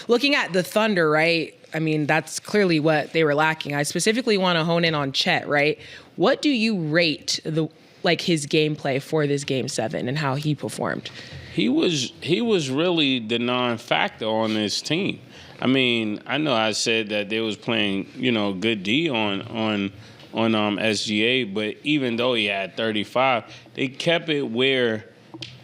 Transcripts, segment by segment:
looking at the Thunder, right? I mean, that's clearly what they were lacking. I specifically want to hone in on Chet, right? What do you rate his gameplay for this Game 7 and how he performed? He was really the non-factor on this team. I mean, I know I said that they was playing, good D on SGA, but even though he had 35, they kept it where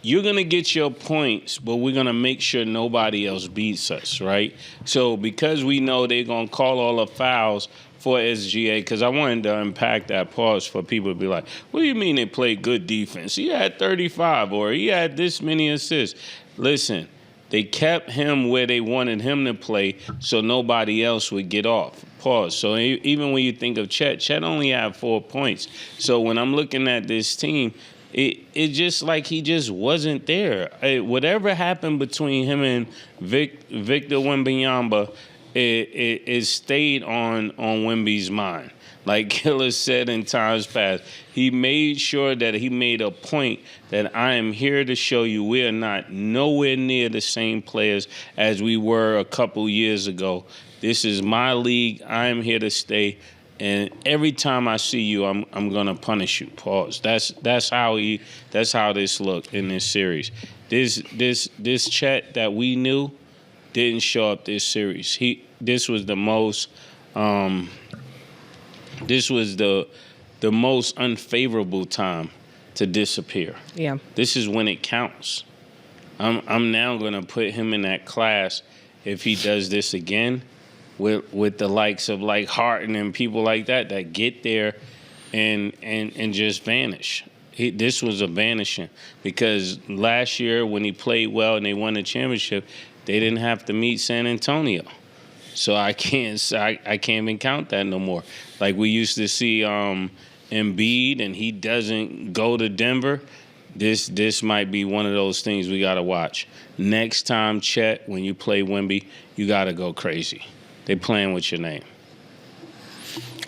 you're going to get your points, but we're going to make sure nobody else beats us, right? So because we know they're going to call all the fouls for SGA, because I wanted to unpack that pause for people to be like, what do you mean they played good defense? He had 35 or he had this many assists. Listen, they kept him where they wanted him to play so nobody else would get off. Pause. So even when you think of Chet only had 4 points. So when I'm looking at this team, it just like he just wasn't there. Whatever happened between him and Victor Wembanyama, it stayed on Wemby's mind. Like Killa said in times past, he made sure that he made a point that I am here to show you we are not nowhere near the same players as we were a couple years ago. This is my league. I am here to stay. And every time I see you, I'm gonna punish you. Pause. That's how this looked in this series. This Chet that we knew didn't show up this series. This was the most unfavorable time to disappear. Yeah. This is when it counts. I'm now gonna put him in that class if he does this again. With the likes of like Harden and people like that get there and just vanish. This was a vanishing because last year when he played well and they won the championship, they didn't have to meet San Antonio. So I can't even count that no more. Like we used to see Embiid and he doesn't go to Denver. This might be one of those things we got to watch. Next time, Chet, when you play Wemby, you got to go crazy. They playing with your name.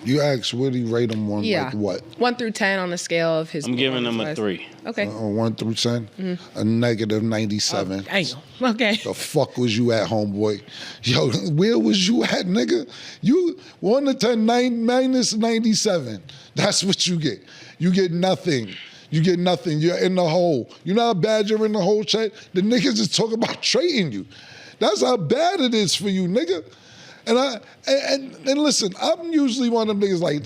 You asked, would he rate him on like what? 1 through 10 on the scale of his. I'm giving him a 3. Okay. 1 through 10? Mm-hmm. A negative 97. Oh, okay. The fuck was you at, homeboy? Yo, where was you at, nigga? You 1 to 10, minus 97. That's what you get. You get nothing. You get nothing. You're in the hole. You know how bad you're in the hole, Chet? The niggas is talking about trading you. That's how bad it is for you, nigga. And listen, I'm usually one of them niggas like,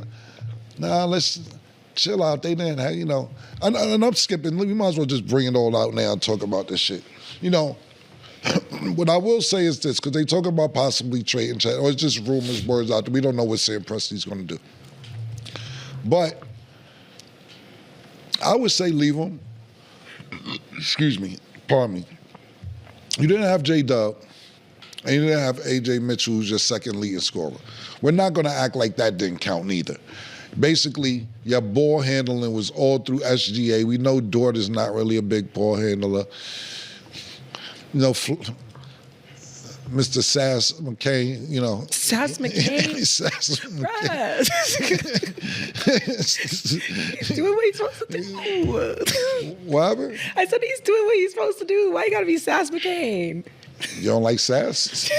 nah, let's chill out. They didn't have, and I'm skipping. We might as well just bring it all out now and talk about this shit. What I will say is this, because they talk about possibly trading Chet, or it's just rumors, words out there. We don't know what Sam Presti's going to do. But I would say leave him. Excuse me. Pardon me. You didn't have J-Dub. And you didn't have A.J. Mitchell, who's your second leading scorer. We're not going to act like that didn't count neither. Basically, your ball handling was all through SGA. We know Dort is not really a big ball handler. Mr. Sass McCain, Sass McCain? Sass McCain. He's doing what he's supposed to do. What happened? I said he's doing what he's supposed to do. Why you gotta be Sass McCain? You don't like Sass?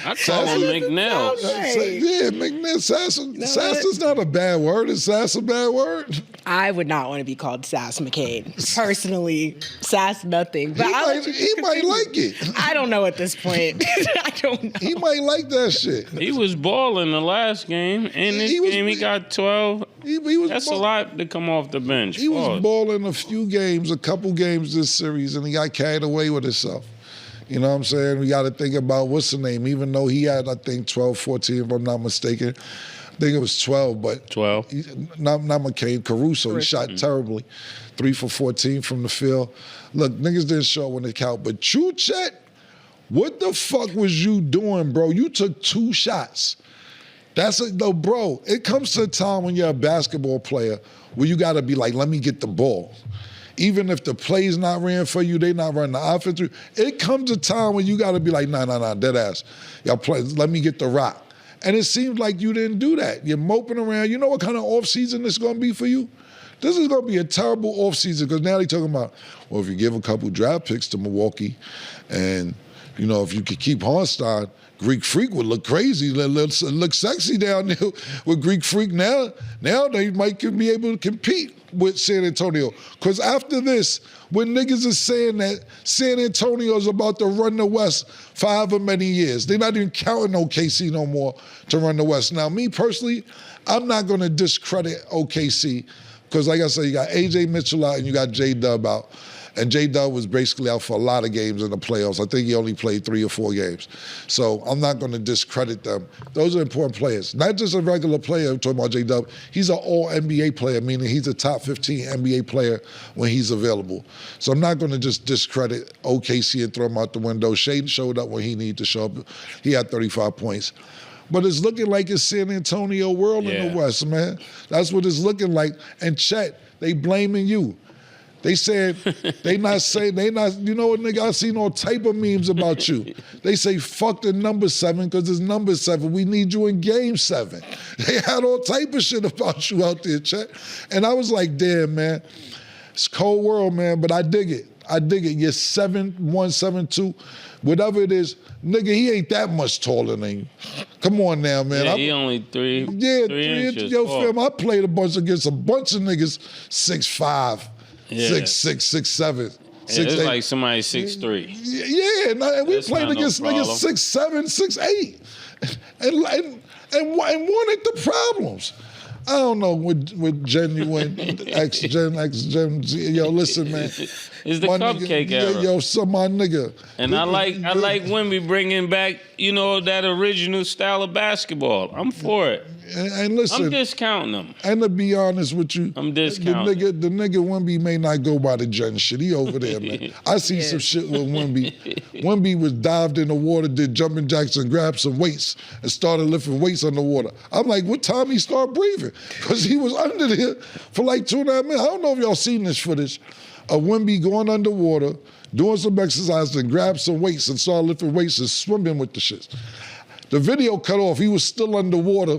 I call him McNeil. Yeah, McNeil. Sass is not a bad word. Is Sass a bad word? I would not want to be called Sass McCain. Personally, Sass nothing. But he might like it. I don't know at this point. I don't know. He might like that shit. He was balling the last game. In this game, he got 12. That's a lot to come off the bench. He was balling a couple games this series, and he got carried away with himself. You know what I'm saying? We got to think about what's the name, even though he had, I think, 12, 14, if I'm not mistaken. I think it was 12, but 12. Not McCain, Caruso. He shot terribly. 3 for 14 from the field. Look, niggas didn't show when they count, but you, Chet, what the fuck was you doing, bro? You took 2 shots. Bro, it comes to a time when you're a basketball player where you got to be like, let me get the ball. Even if the play's not ran for you, they not running the offense. It comes a time when you got to be like, nah, dead ass. Y'all play, let me get the rock. And it seems like you didn't do that. You're moping around. You know what kind of offseason this is going to be for you? This is going to be a terrible offseason because now they're talking about, well, if you give a couple draft picks to Milwaukee and, You know, if you could keep Hartenstein, Greek Freak would look crazy, look sexy down there with Greek Freak. Now they might be able to compete with San Antonio. Because after this, when niggas is saying that San Antonio is about to run the West for however many years, they're not even counting OKC no more to run the West. Now, me personally, I'm not going to discredit OKC because, like I said, you got AJ Mitchell out and you got J-Dub out. And J-Dub was basically out for a lot of games in the playoffs. I think he only played 3 or 4 games. So I'm not going to discredit them. Those are important players. Not just a regular player, I'm talking about J-Dub. He's an all-NBA player, meaning he's a top 15 NBA player when he's available. So I'm not going to just discredit OKC and throw him out the window. Shane showed up when he needed to show up. He had 35 points. But it's looking like it's San Antonio world in the West, man. That's what it's looking like. And Chet, they blaming you. They said, you know what, nigga, I've seen all type of memes about you. They say, fuck the number 7 because it's number 7. We need you in game 7. They had all type of shit about you out there, Chet. And I was like, damn, man, it's cold world, man, but I dig it. You're 7'1", 7'2", whatever it is. Nigga, he ain't that much taller than you. Come on now, man. Yeah, he only 3 inches. Yo, fam, I played against a bunch of niggas 6'5". Yeah. 6'6", 6'7". Yeah, it's like somebody 6'3". Yeah, and we played against niggas 6'7", 6'8", and wanted the problems. I don't know with genuine X-Gen. Yo, listen, man. It's the cupcake era. Yo, my nigga. And I like Wemby bringing back, that original style of basketball. I'm for it. And listen, I'm discounting them. And to be honest with you, I'm discounting. The nigga Wemby may not go by the gen shit. He over there, man. I see some shit with Wemby. Wemby was dived in the water, did jumping jacks and grabbed some weights and started lifting weights underwater. I'm like, what time he start breathing? Because he was under there for like 2.5 minutes. I don't know if y'all seen this footage of Wemby going underwater, doing some exercise and grabbed some weights and started lifting weights and swimming with the shit. The video cut off. He was still underwater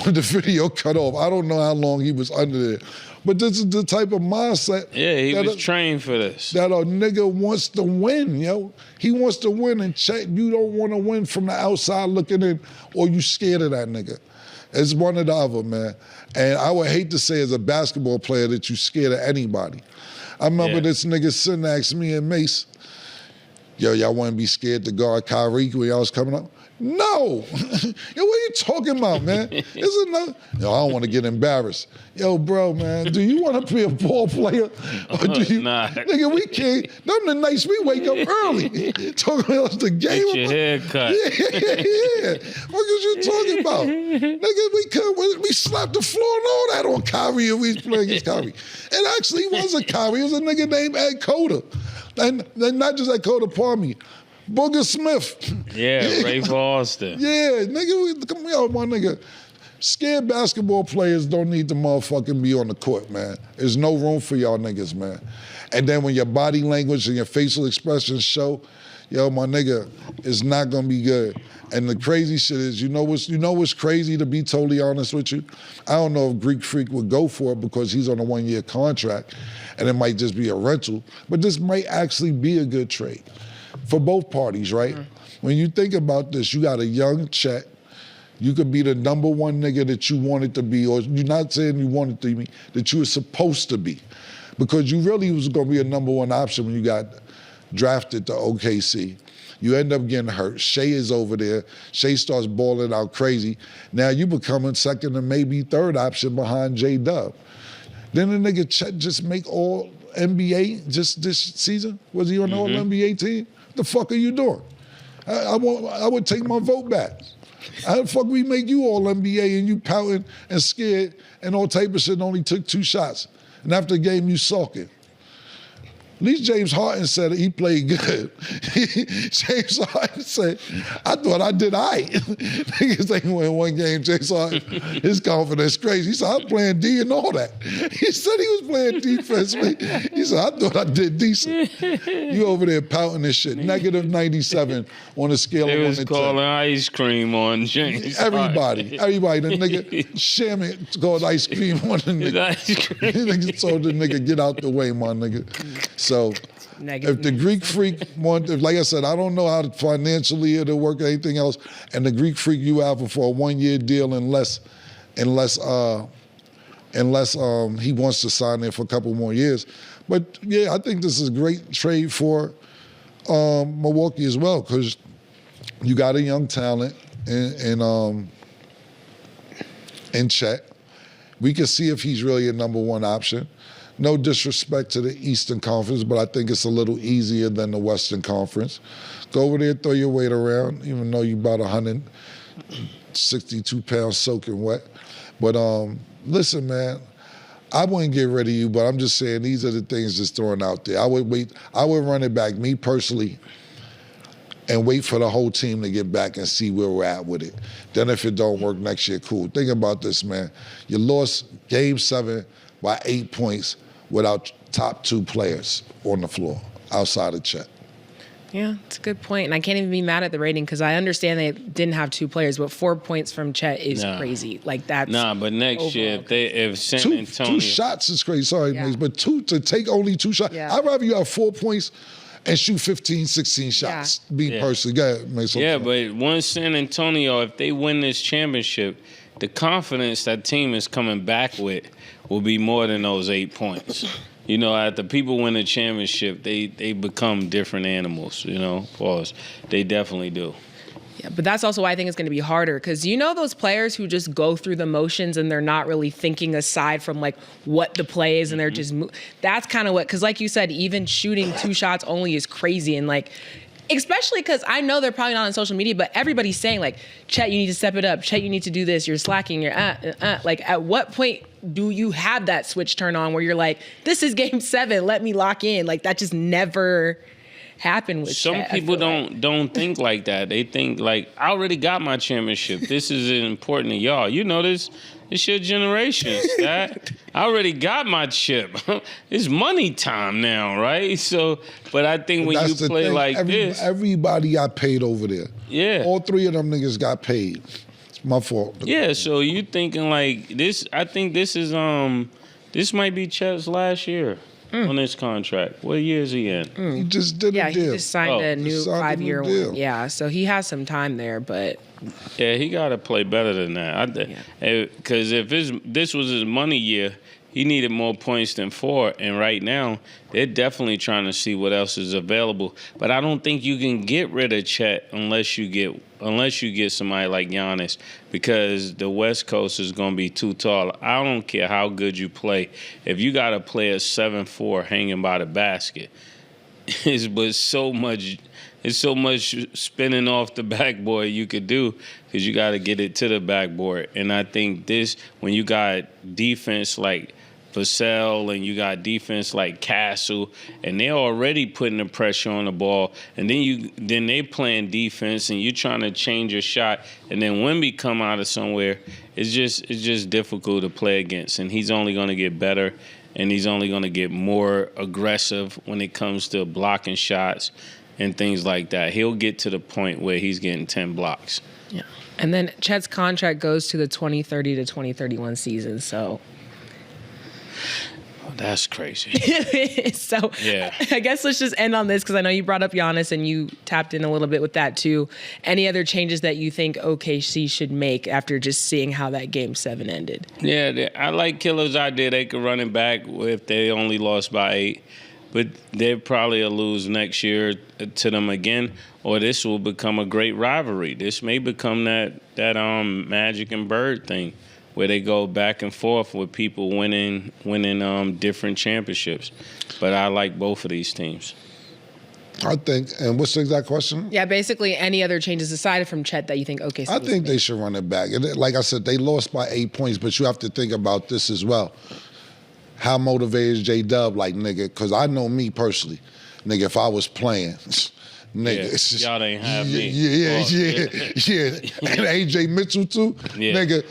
when the video cut off. I don't know how long he was under there. But this is the type of mindset. Yeah, he was trained for this. That a nigga wants to win, yo. He wants to win, and Chet, you don't want to win from the outside looking in, or you scared of that nigga. It's one or the other, man. And I would hate to say as a basketball player that you scared of anybody. I remember this nigga Sin asked me and Mase, yo, y'all want to be scared to guard Kyrie when y'all was coming up? No. Yo, what are you talking about, man? Yo, I don't want to get embarrassed. Yo, bro, man, do you want to be a ball player? Or do you? Nah. Nigga, we can't. Them the nights we wake up early. Talking about the game. Get your hair cut. Yeah. What is you talking about? Nigga, we slapped the floor and all that on Kyrie and we was playing against Kyrie. It actually wasn't Kyrie. It was a nigga named Ed Coda. And not just Ed Coda, pardon me. Booger Smith. Yeah, Ray Foster. Yeah, nigga, come here, my nigga. Scared basketball players don't need to motherfucking be on the court, man. There's no room for y'all niggas, man. And then when your body language and your facial expressions show, yo, my nigga, it's not gonna be good. And the crazy shit is, you know what's crazy, to be totally honest with you? I don't know if Greek Freak would go for it because he's on a 1-year contract and it might just be a rental, but this might actually be a good trade for both parties, right? When you think about this, you got a young Chet. You could be the number 1 nigga that you wanted to be, or you're not saying you wanted to be, that you were supposed to be. Because you really was gonna be a number 1 option when you got drafted to OKC. You end up getting hurt. Shea is over there. Shea starts balling out crazy. Now you becoming second and maybe third option behind J-Dub. Then the nigga Chet just make all NBA just this season? Was he on the all NBA team? What the fuck are you doing? I would take my vote back. How the fuck we make you all NBA and you pouting and scared and all type of shit and only took 2 shots? And after the game, you sulking. At least James Harden said he played good. James Harden said, I thought I did all right. Niggas ain't win 1 game. James Harden, his confidence crazy. He said, I'm playing D and all that. He said he was playing defense. He said, I thought I did decent. You over there pouting this shit. -97 on a scale of 1 to 10. They was calling ice cream on James. Everybody. The nigga Shammy called ice cream on the nigga. Ice cream. The nigga told the nigga, get out the way, my nigga. So If the Greek Freak like I said, I don't know how financially it'll work or anything else, and the Greek Freak you have for a 1-year deal unless he wants to sign there for a couple more years. But yeah, I think this is a great trade for Milwaukee as well, because you got a young talent in Chet. We can see if he's really a number one option. No disrespect to the Eastern Conference, but I think it's a little easier than the Western Conference. Go over there, throw your weight around, even though you're about 162 pounds soaking wet. But listen, man, I wouldn't get rid of you, but I'm just saying these are the things just throwing out there. I would run it back, me personally, and wait for the whole team to get back and see where we're at with it. Then if it don't work next year, cool. Think about this, man. You lost Game 7 by 8 points without top 2 players on the floor outside of Chet. Yeah, it's a good point. And I can't even be mad at the rating because I understand they didn't have 2 players, but 4 points from Chet is crazy. Like that's but next year if San Antonio 2 shots is crazy. Sorry, Mace, but to take only 2 shots. Yeah. I'd rather you have 4 points and shoot 15, 16 shots. Personally. Go ahead, Mace. But once San Antonio, if they win this championship, the confidence that team is coming back with will be more than those 8 points. You know, after people win a championship, they become different animals, pause. They definitely do. Yeah, but that's also why I think it's going to be harder because those players who just go through the motions and they're not really thinking aside from like what the play is and they're just that's kind of what, because like you said, even shooting 2 shots only is crazy. And like, especially because I know they're probably not on social media, but everybody's saying like, Chet, you need to step it up. Chet, you need to do this. You're slacking. You're Like, at what point do you have that switch turn on where you're like, this is Game 7, let me lock in? Like, that just never happened with Some Chet, people don't think like that. They think like, I already got my championship. This is important to y'all. You know this. It's your generation, Stat. I already got my chip. It's money time now, right? So, but I think when you play like this, everybody got paid over there. Yeah, all 3 of them niggas got paid. It's my fault. Yeah, so you thinking like this? I think this is this might be Chet's last year on this contract. What year is he in? He just did a deal. He just signed a new 5-year one. Yeah, so he has some time there, but yeah, he got to play better than that. Because if this was his money year, he needed more points than 4. And right now, they're definitely trying to see what else is available. But I don't think you can get rid of Chet unless you get somebody like Giannis, because the West Coast is going to be too tall. I don't care how good you play. If you got to play a 7-4 hanging by the basket, it's so much spinning off the backboard you could do because you got to get it to the backboard. And I think when you got defense like Vassell and you got defense like Castle, and they're already putting the pressure on the ball, and then they playing defense, and you're trying to change your shot, and then Wemby come out of somewhere, it's just difficult to play against, and he's only going to get better, and he's only going to get more aggressive when it comes to blocking shots and things like that. He'll get to the point where he's getting 10 blocks. Yeah, and then Chet's contract goes to the 2030 to 2031 season, so. That's crazy. So yeah. I guess let's just end on this because I know you brought up Giannis and you tapped in a little bit with that too. Any other changes that you think OKC should make after just seeing how that Game 7 ended? Yeah, I like Killa's idea. They could run it back if they only lost by 8. But they'll probably lose next year to them again, or this will become a great rivalry. This may become that Magic and Bird thing, where they go back and forth with people winning different championships. But I like both of these teams. I think, and what's the exact question? Yeah, basically any other changes aside from Chet that you think OKC I think they should run it back. And like I said, they lost by 8 points, but you have to think about this as well. How motivated is J-Dub, like, nigga? Because I know me personally. Nigga, if I was playing, nigga, it's just, y'all ain't have me. Yeah. And AJ Mitchell, too. Yeah. Nigga,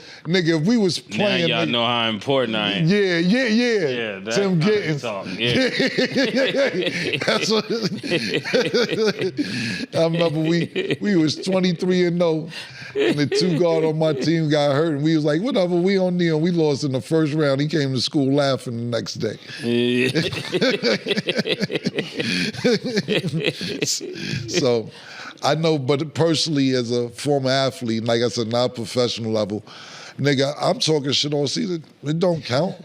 if we was playing. Now y'all know how important I am. Yeah. Tim Gittins. Yeah. That's what, I remember we was 23-0. And the 2 guard on my team got hurt, and we was like, whatever, we on Neil. We lost in the first round. He came to school laughing the next day. So I know, but personally, as a former athlete, like I said, not professional level, nigga, I'm talking shit all season. It don't count.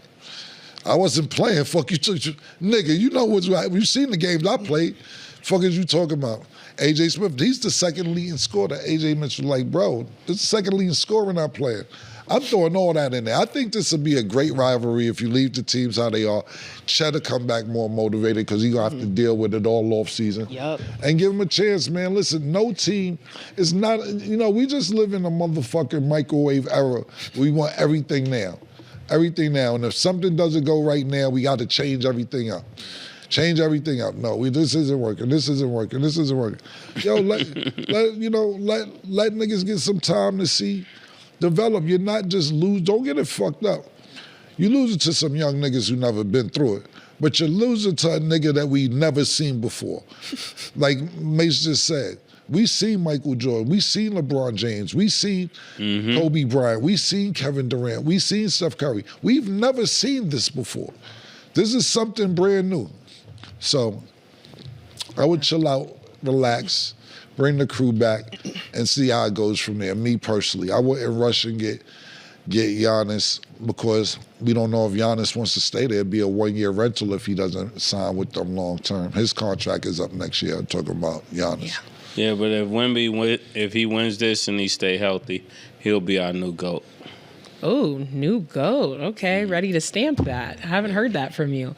I wasn't playing. Fuck you, nigga. You know what's right. You seen the games I played. Fuck is you talking about? AJ Smith, he's the second leading scorer. That AJ mentioned, like, bro, this is the second leading scorer in our playing. I'm throwing all that in there. I think this would be a great rivalry if you leave the teams how they are. Chet will come back more motivated because he's going to have to deal with it all off season. Yep. And give him a chance, man. Listen, no team is not, we just live in a motherfucking microwave era. We want everything now. Everything now. And if something doesn't go right now, we got to change everything up. Change everything up. No, this isn't working. This isn't working. This isn't working. Yo, let niggas get some time to see, develop. You're not just lose. Don't get it fucked up. You lose it to some young niggas who never been through it, but you're losing to a nigga that we never seen before. Like Mase just said, we seen Michael Jordan, we seen LeBron James, we seen Kobe Bryant, we seen Kevin Durant, we seen Steph Curry. We've never seen this before. This is something brand new. So I would chill out, relax, bring the crew back, and see how it goes from there. Me personally, I wouldn't rush and get Giannis because we don't know if Giannis wants to stay there. It'd be a one-year rental if he doesn't sign with them long term. His contract is up next year. I'm talking about Giannis. Yeah, but if Wemby, if he wins this and he stay healthy, he'll be our new GOAT. Oh, new GOAT. Okay, ready to stamp that. I haven't heard that from you.